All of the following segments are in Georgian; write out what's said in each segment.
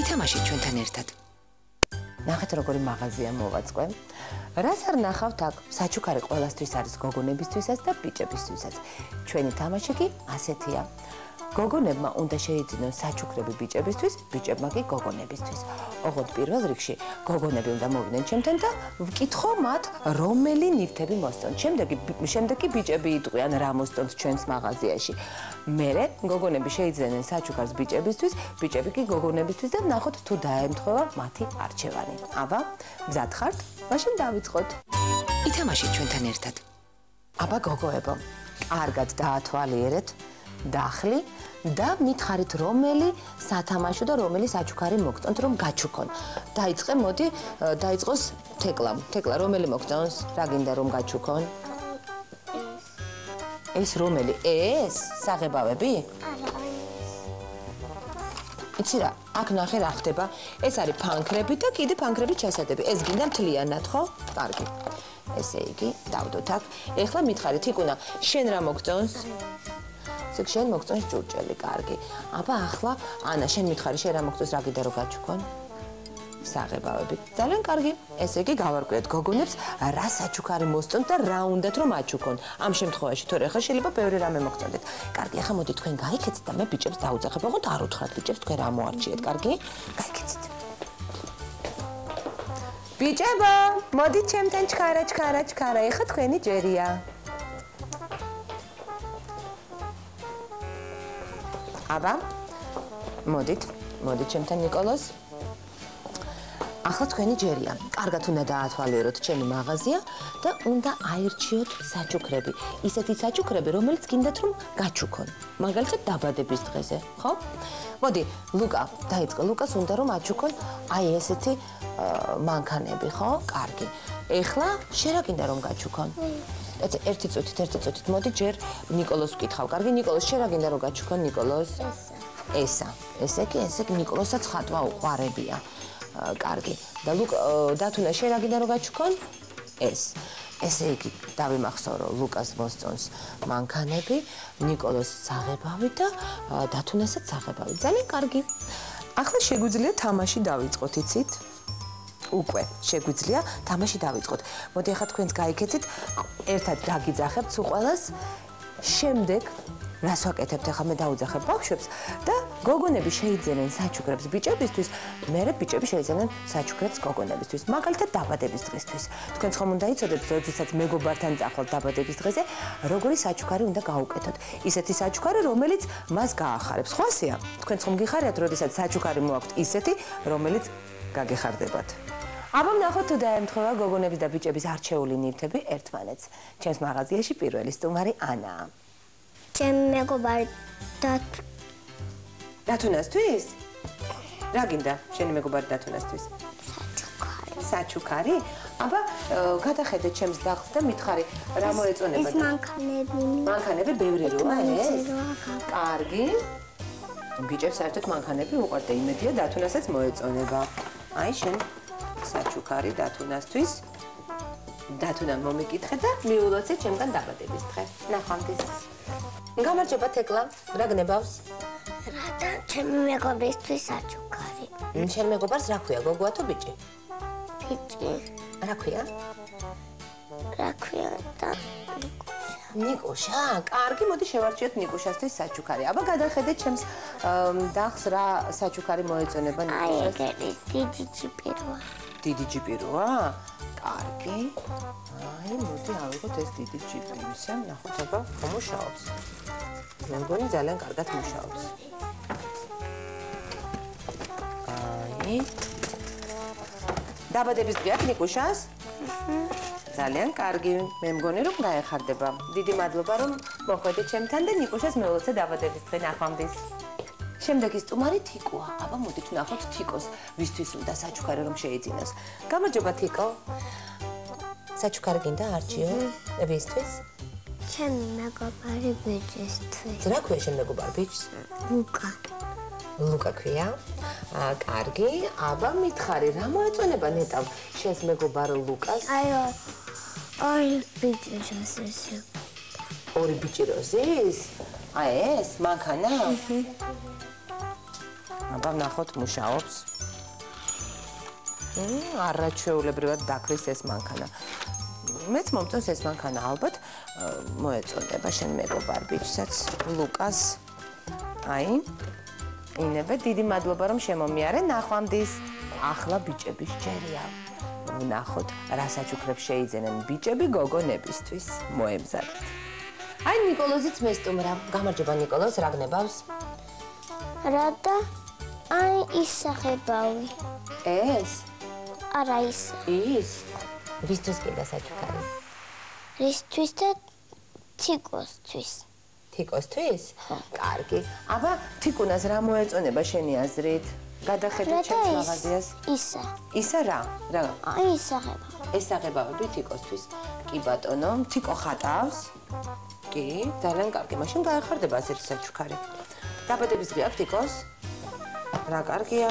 ითამაშეთ ჩვენთან ერთად. ნახეთ როგორი მაღაზია მოვაწყე. რას არ ნახავთ აქ? საჩუქარი ყველასთვის არის გოგონებისთვისაც და ბიჭებისთვისაც. ჩვენი თამაში კი ასეთია. გოგონებმა უნდა შეიძინონ საჩუქრები ბიჭებისთვის, ბიჭებმა კი გოგონებისთვის. ოღონდ პირველ რიგში გოგონები უნდა მოვიდნენ ჩემთან და ვკითხო მათ, რომელი ნივთები მოსწონთ. შემდეგ კი ბიჭები იტყვიან რა მოსწონთ ჩვენს მაღაზიაში. მერე გოგონები შეიძინენ საჩუქარს ბიჭებისთვის, ბიჭები კი გოგონებისთვის და ნახოთ თუ დაემთხვევა მათი არჩევანი. აბა, მზად ხართ? მაშინ დავიწყოთ. ითამაშეთ ჩვენთან ერთად. აბა გოგოებო, კარგად დაათვალიერეთ. დახლი და მითხარით რომელი სათამაშო და რომელი საჩუქარი მოგწონთ რომ გაჩუქონ. დაიწყე, მოდი, დაიწყოს თეკლა. თეკლა რომელი მოგწონს? რა გინდა რომ გაჩუქონ? ეს რომელი? ეს საღებავები? იცი რა, აქ ნახე რა ხდება. ეს არის ფანქრები და კიდე ფანქრების ჩასადები. ეს გინდა მთლიანად, ხო? კარგი. ესე იგი, დავდოთ აქ. ეხლა მითხარით, იკუნა, შენ რა მოგწონს? შენ მოგწონს ჭურჭელი, კარგი. აბა ახლა ანა, შენ მითხარი, შენ რა მოგწონს, რა გინდა რომ გაჩუქონ? საღებავები. ძალიან კარგი. ესე იგი გავარკვიოთ გოგონებს რა საჩუქარი მოსწონთ და რა უნდათ რომ აჩუქონ. ამ შემთხვევაში თორე ახლა შეიძლება ბევრი რამე მოგწონდეთ. კარგი, ახლა მოდი თქვენ გაიქეცით და მე ბიჭებს დაუძახებ. ოღონდ არ უთხრათ ბიჭებს თქვენ რა მოარჩიეთ, კარგი? გაიქეცით. ბიჭებო, მოდით ჩემთან ჩქარა. ეხლა თქვენი ჯერია. აბა, მოდით ჩემთან ნიკოლოზ. ახლა თქვენი ჯერია. კარგად უნდა დაათვალიეროთ ჩემი მაღაზია და უნდა აირჩიოთ საჩუქრები. ისეთი საჩუქრები, რომელიც გინდათ რომ გაჩუქონ. მაგალითად დაბადების დღეზე, ხო? მოდი, ლუკა, დაიწყე. ლუკას უნდა რომ აჩუქონ აი ესეთი მანქანები, ხო? კარგი. ეხლა შენ რა გინდა რომ გაჩუქონ? ერთი წუთით, მოდი ჯერ ნიკოლოზს ვკითხავ. კარგი, ნიკოლოზ, შენ რა გინდა რომ გაჩუქონ, ნიკოლოზ? ესა. ესე კი ნიკოლოზსაც ხატვა უყვარებია. კარგი. და დათუნა, შენ რა გინდა რომ გაჩუქონ? ეს. ესე იგი, დავიმახსოვრო, ლუკას მოსწონს მანქანები, ნიკოლოზს საღებავი და დათუნასაც საღებავი. ძალიან კარგი. ახლა შეგვიძლია თამაში დავიწყოთ, იცით? უკვე შეგვიძლია თამაში დავიწყოთ. მოდი ახლა თქვენს გაიქეცით, ერთად დაგიძახებთ სულ ყველას. შემდეგ რას ვაკეთებთ? ახლა მე დავუძახებ ბავშვებს და გოგონები შეიძენენ საჩუქრებს ბიჭებისთვის, მერე ბიჭები შეიძენენ საჩუქრებს გოგონებისთვის. მაგალითად დაბადების დღისთვის. თქვენ ხომ უნდა იცოდეთ, როდესაც მეგობართან წახვალთ დაბადების დღეზე, როგორი საჩუქარი უნდა გაუკეთოთ. ისეთი საჩუქარი, რომელიც მას გაახარებს. ხვასია? თქვენ ხომ გიხარიათ, როდესაც საჩუქარი მოაქვთ ისეთი, რომელიც გაგეხარდებათ. აბა ნახოთ თუ დაემთხვევა გოგონების და ბიჭების არჩეული ნივთები ერთმანეთს. ჩემს მაღაზიაში პირველი სტუმარი ანაა. ჩემი მეგობარი დათუნასთვის? რა გინდა შენი მეგობარი დათუნასთვის? საჩუქარი? აბა გადახედე ჩემს დახლს და მითხარი რა მოეწონება? ეს მანქანები. მანქანები ბევრი როა ეს? კარგი. ბიჭებს საერთოდ მანქანები უყვართ და იმედია დათუნასაც მოეწონება. აი შენ საჩუქარი დათუნასთვის. დათუნა მომიკითხე და მიულოცე ჩემგან დაბადების დღე. ნახვამდის. გამარჯობა თეკლა, რა გნებავს? რათა ჩემი მეგობრისთვის საჩუქარი. შენ მეგობარს რა ქვია, გოგოა თუ ბიჭი? ბიჭი. რა ქვია? რა ქვია და ნიკუშა, კარგი, მოდი შევარჩიოთ ნიკუშასთვის საჩუქარი. აბა გადახედეთ ჩემს დახს რა საჩუქარი მოეწონება ნიკუშას. აი ეს დიდი ჯიპიროა. დიდი ჯიპიროა? კარგი. აი, მოდი ავიღოთ ეს დიდი ჯიპი. ისე ნახოთ აბა ხომ მუშაობს. მე მგონი ძალიან კარგად მუშაობს. აი. დაბადების დღე აქვს ნიკუშას? ძალიან კარგი. მე მგონი რომ გაეხარდება. დიდი მადლობა რომ მოხვედით ჩემთან და ნიკუშას მეულოცე დაბადების დღე ნახვამდის. შემდეგი სტუმარი თიკოა. აბა მოდით ვნახოთ თიკოს, ვისთვის უნდა საჩუქარი რომ შეიძინოს. გამარჯობა თიკო. საჩუქარი გინდა არჩიო? ვისთვის? ჩემი მეგობარი ბიჭისთვის. რა ქვია შენ მეგობარ ბიჭს? ლუკა. ლუკა ქვია? კარგი. აბა მითხარი, რა მოეწონება ნეტავ შენს მეგობარ ლუკას? აიო. ორი ბიჭი როზის. ორი ბიჭი როზის? აი ეს მანქანა? აბა ვნახოთ მუშაობს. არაჩვეულებრივად დაკრის ეს მანქანა. მეც მომწონს ეს მანქანა ალბათ მოეწოდება შენ მეგობარ ბიჭსაც ლუკას. აი ინებე დიდი მადლობა რომ შემომიარე ნახვამდის. ახლა ბიჭების ჯერია. ვნახოთ რა საჩუქრებს შეიძენენ ბიჭები გოგონებისთვის. მოემზადეთ. აი ნიკოლოზიც მესტუმრა. გამარჯობა ნიკოლოზ, რა გნებავს? რადა? აი ის სახებავი. ეს? არა ის. ის? ვისთვის კიდე საჩუქარი? რისთვის და თიკოსთვის. თიკოსთვის? კარგი. აბა თიკუნას რა მოეწონება შენი აზრით? გადახედეთ ჩემს მაღაზიას. ისა. ისა რა? რა? აი ის სახებავი. ეს საღებავები თიკოსთვის. კი ბატონო, თიკო ხატავს? კი, ძალიან კარგი. მაშინ გაეხარდება ასეთი საჩუქარი. დაბადების დღე აქვს თიკოს? რა კარგია.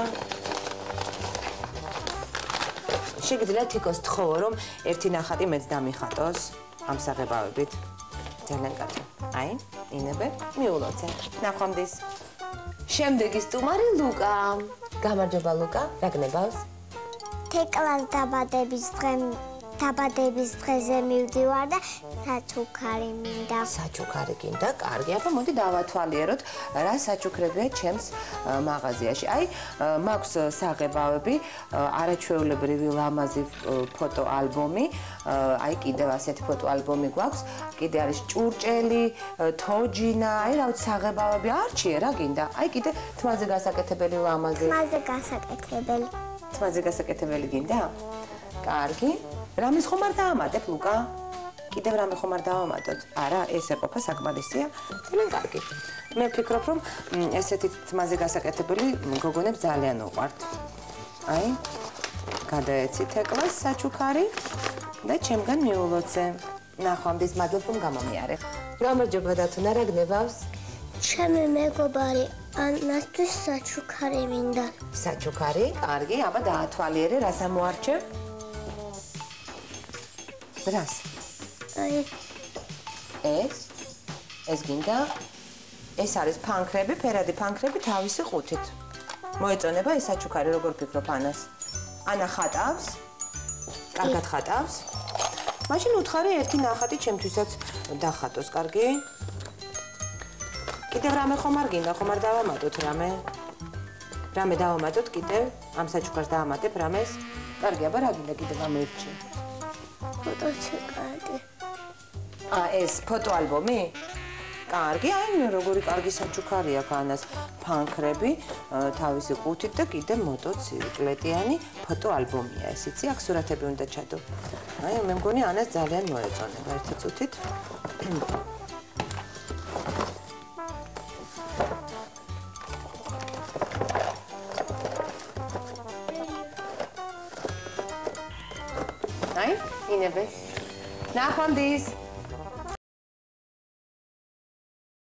შეგიძლია თიკოს თხოვო, რომ ერთი ნახატი მეც დამიხატოს ამ საღებავებით. ძალიან კარგი. აი, ინებე, მიულოცე. ნახვამდის. შემდეგი სტუმარი ლუკა. გამარჯობა ლუკა, რა გნებავს? თეკლას დაბადების დღეზე მივდივარ და საჩუქარი მინდა. საჩუქარი გინდა? კარგი, აბა მოდი დავათვალიეროთ რა საჩუქრებია ჩემს მაღაზიაში. აი, მაქვს საღებავები, არაჩვეულებრივი ლამაზი ფოტოალბომი. აი, კიდევ ასეთი ფოტოალბომი გვაქვს. კიდე არის ჭურჭელი, თოჯინა, აი რა ვიცი საღებავები არჩიე რა გინდა? აი, კიდე თმაზე გასაკეთებელი ლამაზი. თმაზე გასაკეთებელი. თმაზე გასაკეთებელი გინდა? კარგი. რამის ხომ არ დაამატებ ლუკა? კიდევ რამე ხომ არ დავამატოთ? არა, ეს ეყოფა საკმარისია. ძალიან კარგი. მე ვფიქრობ, რომ ესეთი თმაზე გასაკეთებელი გოგონებს ძალიან უყვართ. აი, გადაეცი თეკლას საჩუქარი და ჩემგან მიულოცე. ნახვამდის მადლობა რომ გამომიარე. გამარჯობა დათუნა, რა გნებავს? ჩემი მეგობარი ანასთვის საჩუქარი მინდა. საჩუქარი? კარგი, აბა დაათვალიერე, რას ამოარჩევ? რას? აი ეს გინდა? ეს არის ფანქრები, ფერადი ფანქრები თავისი ყუთით. მოეწონება ეს საჩუქარი, როგორ ფიქრობ ანას? ანა ხატავს? კარგად ხატავს? მაშინ უთხარი ერთი ნახატი ჩემთვისაც დახატოს, კარგი? კიდევ რამე ხომ არ გინდა, ხომ არ დავამატოთ რამე? რამე დავამატოთ კიდევ? ამ საჩუქარს დავამატებ რამეს? კარგი, აბა რა გინდა კიდევ ამერჩი? ფოტოჩეკადი. ეს ფოტოალბომი? კარგი, აი როგორი კარგი საჩუქარი აქვს ანას ფანქრები თავისი ყუთით და კიდე მოტოციკლეტიანი ფოტოალბომია ეს იცი აქ სურათები უნდა ჩადო. აი მე მგონი ანას ძალიან მოეწონება ერთი წუთით. აი ინებე. ნახვამდის.